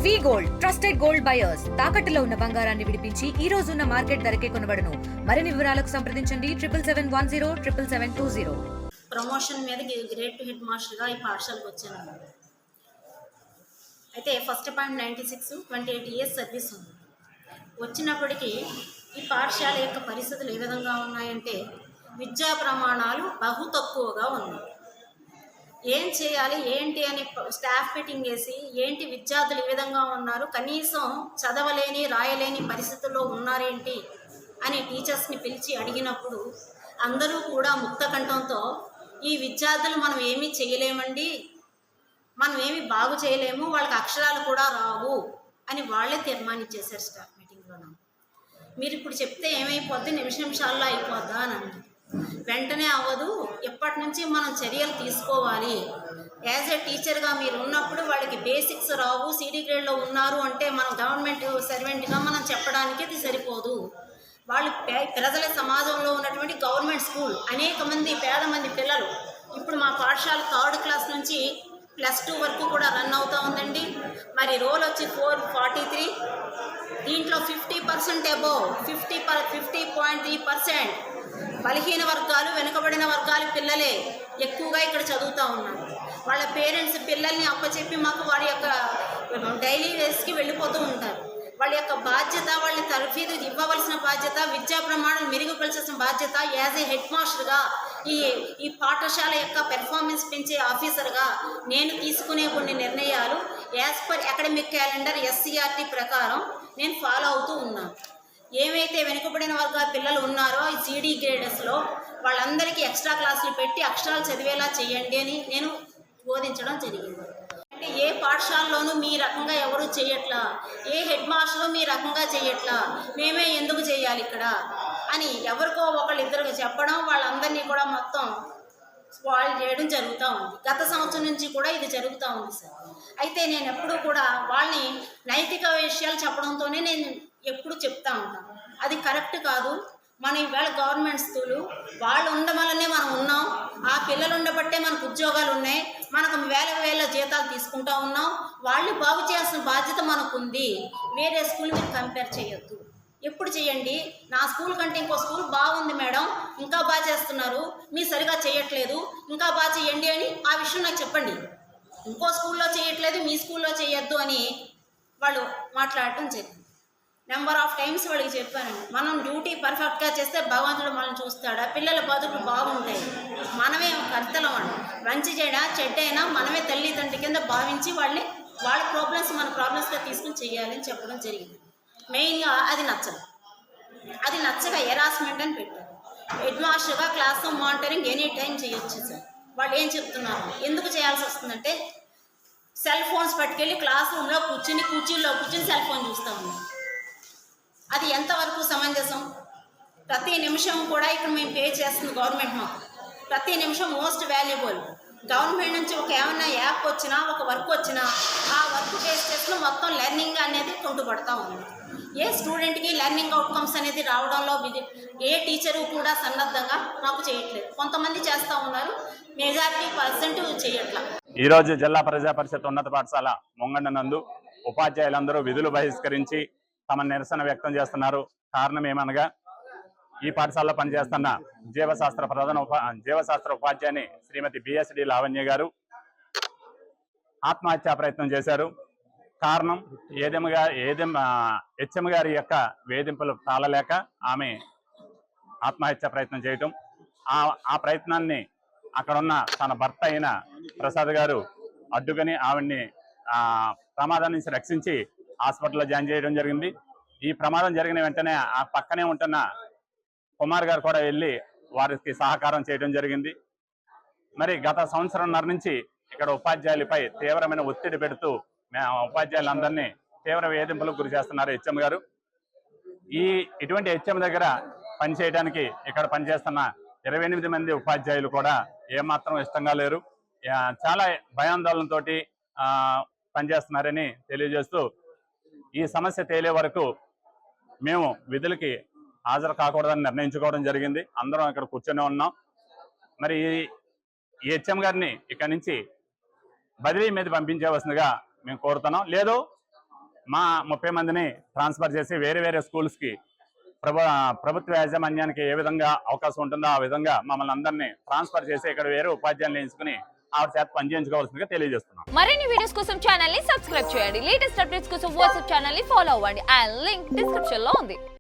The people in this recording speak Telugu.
వి గోల్డ్ ట్రస్టెడ్ గోల్డ్ బయర్స్ తాకట్టులో ఉన్న బంగారాన్ని విడిపించి ఈ రోజు ఉన్న మార్కెట్ ధరకే కొనబడును. మరిన్ని వివరాలకు సంప్రదించండి 7771077720. ప్రమోషన్ మీద గ్రేడ్ 2 హెడ్ మాస్టర్గా ఈ పాఠశాలకు వచ్చాను. అయితే ఫస్ట్ పాయింట్ 96 28 ఇయర్స్ సర్వీస్ ఉంది. వచ్చినప్పటికీ ఈ పాఠశాల యొక్క పరిస్థితులు ఏ విధంగా ఉన్నాయంటే విద్యా ప్రమాణాలు బహు తక్కువగా ఉన్నాయి. ఏం చేయాలి ఏంటి అని స్టాఫ్ మీటింగ్ వేసి ఏంటి విద్యార్థులు ఈ విధంగా ఉన్నారు, కనీసం చదవలేని రాయలేని పరిస్థితుల్లో ఉన్నారేంటి అని టీచర్స్ని పిలిచి అడిగినప్పుడు అందరూ కూడా ముక్తకంఠంతో ఈ విద్యార్థులు మనం ఏమీ చేయలేమండి, మనం ఏమి బాగు చేయలేము, వాళ్ళకి అక్షరాలు కూడా రావు అని వాళ్ళే తీర్మానించేశారు స్టాఫ్ మీటింగ్లో. మీరు ఇప్పుడు చెప్తే ఏమైపోద్ది, నిమిషాల్లో అయిపోద్దా అని అండి. వెంటనే అవ్వదు, ఎప్పటి నుంచి మనం చర్యలు తీసుకోవాలి. యాజ్ ఏ టీచర్గా మీరు ఉన్నప్పుడు వాళ్ళకి బేసిక్స్ రావు, సిడి గ్రేడ్లో ఉన్నారు అంటే మనం గవర్నమెంట్ సర్వెంట్గా మనం చెప్పడానికి ఇది సరిపోదు. వాళ్ళు ప్రజల సమాజంలో ఉన్నటువంటి గవర్నమెంట్ స్కూల్ అనేక మంది పేద మంది పిల్లలు ఇప్పుడు మా పాఠశాల 3rd క్లాస్ నుంచి +2 వరకు కూడా రన్ అవుతూ ఉందండి. మరి రోల్ వచ్చి 443, దీంట్లో 50% అబోవ్ 50.3% బలహీన వర్గాలు వెనుకబడిన వర్గాల పిల్లలే ఎక్కువగా ఇక్కడ చదువుతూ ఉన్నారు. వాళ్ళ పేరెంట్స్ పిల్లల్ని అప్పచెప్పి మాకు వారి యొక్క డైలీ వేస్కి వెళ్ళిపోతూ ఉంటారు. వాళ్ళ యొక్క బాధ్యత, వాళ్ళని తరఫీదు ఇవ్వవలసిన బాధ్యత, విద్యా ప్రమాణాలు మెరుగుపరచాల్సిన బాధ్యత యాజ్ ఏ హెడ్ మాస్టర్గా ఈ పాఠశాల యొక్క పెర్ఫార్మెన్స్ పెంచే ఆఫీసర్గా నేను తీసుకునే కొన్ని నిర్ణయాలు as per academic calendar SCRT ప్రకారం నేను ఫాలో అవుతూ ఉన్నాను. ఏమైతే వెనుకబడిన వర్గాల పిల్లలు ఉన్నారో ఈ సిడి గ్రేడర్స్లో వాళ్ళందరికీ ఎక్స్ట్రా క్లాసులు పెట్టి అక్షరాలు చదివేలా చేయండి అని నేను బోధించడం జరిగింది. అంటే ఏ పాఠశాలలోనూ మీ రకంగా ఎవరు చేయట్లా, ఏ హెడ్ మాస్టరు మీ రకంగా చేయట్లా, మేమే ఎందుకు చేయాలి ఇక్కడ అని ఎవరికో ఒకళ్ళిద్దరు చెప్పడం, వాళ్ళందరినీ కూడా మొత్తం స్పాయిల్ చేయడం జరుగుతూ ఉంది. గత సంవత్సరం నుంచి కూడా ఇది జరుగుతూ ఉంది సార్. అయితే నేను ఎప్పుడూ కూడా వాళ్ళని నైతిక విషయాలు చెప్పడంతోనే నేను ఎప్పుడు చెప్తా ఉంటాను. అది కరెక్ట్ కాదు. మన ఇవాళ గవర్నమెంట్ స్కూలు వాళ్ళు ఉండడం వల్లనే మనం ఉన్నాం, ఆ పిల్లలు ఉండబట్టే మనకు ఉద్యోగాలు ఉన్నాయి, మనకు వేల జీతాలు తీసుకుంటూ ఉన్నాం. వాళ్ళు బాగు చేయాల్సిన బాధ్యత మనకుంది. వేరే స్కూల్ మీరు కంపేర్ చేయొద్దు. ఎప్పుడు చేయండి, నా స్కూల్ కంటే ఇంకో స్కూల్ బాగుంది మేడం, ఇంకా బాగా చేస్తున్నారు, మీరు సరిగా చేయట్లేదు, ఇంకా బాగా చేయండి అని ఆ విషయం నాకు చెప్పండి. ఇంకో స్కూల్లో చేయట్లేదు మీ స్కూల్లో చేయొద్దు అని వాళ్ళు మాట్లాడటం జరిగింది. నెంబర్ ఆఫ్ టైమ్స్ వాళ్ళకి చెప్పానండి, మనం డ్యూటీ పర్ఫెక్ట్గా చేస్తే భగవంతుడు మనల్ని చూస్తాడా, పిల్లల బతుకులు బాగుంటాయి. మనమే కర్తలం అండి, మంచి చేయడా చెడ్డైనా మనమే తల్లిదండ్రుల కింద భావించి వాళ్ళ ప్రాబ్లమ్స్ మన ప్రాబ్లమ్స్గా తీసుకుని చేయాలని చెప్పడం జరిగింది. మెయిన్గా అది నచ్చక హెరాస్మెంట్ అని పెట్టారు. హెడ్ మాస్టర్గా class room monitoring any time చేయొచ్చు సార్. వాళ్ళు ఏం చెప్తున్నారు, ఎందుకు చేయాల్సి వస్తుందంటే సెల్ ఫోన్స్ పట్టుకెళ్ళి క్లాస్ రూమ్లో కుర్చీలో కూర్చుని సెల్ ఫోన్ చూస్తూ ఉన్నారు. అది ఎంతవరకు సమంజసం? ప్రతి నిమిషం కూడా ఇక్కడ మేము పే చేస్తుంది గవర్నమెంట్, మాకు ప్రతి నిమిషం మోస్ట్ వాల్యుబుల్. గవర్నమెంట్ నుంచి ఏమైనా యాప్ వచ్చినా ఒక వర్క్ వచ్చినా ఆ వర్క్ బేస్ చేసిన మొత్తం లెర్నింగ్ అనేది కొంటుపడతా ఉంది. ఏ స్టూడెంట్కి లెర్నింగ్ అవుట్కమ్స్ అనేది రావడంలో ఏ టీచరు కూడా సన్నద్ధంగా మాకు చేయట్లేదు. కొంతమంది చేస్తూ ఉన్నారు, మెజారిటీ% చేయట్లా. ఈరోజు జిల్లా ప్రజా పరిషత్ ఉన్నత పాఠశాల మొంగండ నందు ఉపాధ్యాయులందరూ విధులు బహిష్కరించి తమ నిరసన వ్యక్తం చేస్తున్నారు. కారణం ఏమనగా ఈ పాఠశాలలో పనిచేస్తున్న జీవశాస్త్ర ఉపాధ్యాయుని శ్రీమతి BSD లావణ్య గారు ఆత్మహత్యా ప్రయత్నం చేశారు. కారణం HM గారి యొక్క వేధింపులు తాళలేక ఆమె ఆత్మహత్య ప్రయత్నం చేయటం. ఆ ప్రయత్నాన్ని అక్కడున్న తన భర్త అయిన ప్రసాద్ గారు అడ్డుకొని ఆవిడ్ని ప్రమాదం నుంచి రక్షించి హాస్పిటల్లో జాయిన్ చేయడం జరిగింది. ఈ ప్రమాదం జరిగిన వెంటనే ఆ పక్కనే ఉంటున్న కుమార్ గారు కూడా వెళ్ళి వారికి సహకారం చేయడం జరిగింది. మరి గత సంవత్సరంన్నర నుంచి ఇక్కడ ఉపాధ్యాయులపై తీవ్రమైన ఒత్తిడి పెడుతూ ఉపాధ్యాయులందరినీ తీవ్ర వేధింపులకు గురి చేస్తున్నారు HM గారు. ఇటువంటి HM దగ్గర పనిచేయడానికి ఇక్కడ పనిచేస్తున్న 28 మంది ఉపాధ్యాయులు కూడా ఏమాత్రం ఇష్టంగా లేరు. చాలా భయాందోళనతో పనిచేస్తున్నారని తెలియజేస్తూ ఈ సమస్య తేలే వరకు మేము విధులకి హాజరు కాకూడదని నిర్ణయించుకోవడం జరిగింది. అందరం ఇక్కడ కూర్చొని ఉన్నాం. మరి ఈ HM గారిని ఇక్కడ నుంచి బదిలీ మీద పంపించవలసిందిగా మేము కోరుతున్నాం. లేదు మా 30 మందిని ట్రాన్స్ఫర్ చేసి వేరే వేరే స్కూల్స్కి ప్రభుత్వ యాజమాన్యానికి ఏ విధంగా అవకాశం ఉంటుందో ఆ విధంగా మమ్మల్ని అందరినీ ట్రాన్స్ఫర్ చేసి ఇక్కడ వేరే ఉపాధ్యాయులు ఎంచుకుని ఆవిడ చేత పనిచేయించుకోవాల్సిందిగా తెలియజేస్తున్నాం. మరిన్ని వీడియోస్ కోసం ఛానల్ ని సబ్స్క్రైబ్ చేయండి. లేటెస్ట్ అప్డేట్స్ కోసం వాట్సాప్ ఛానల్ ని ఫాలో అవ్వండి. అండ్ లింక్ డిస్క్రిప్షన్ లో ఉంది.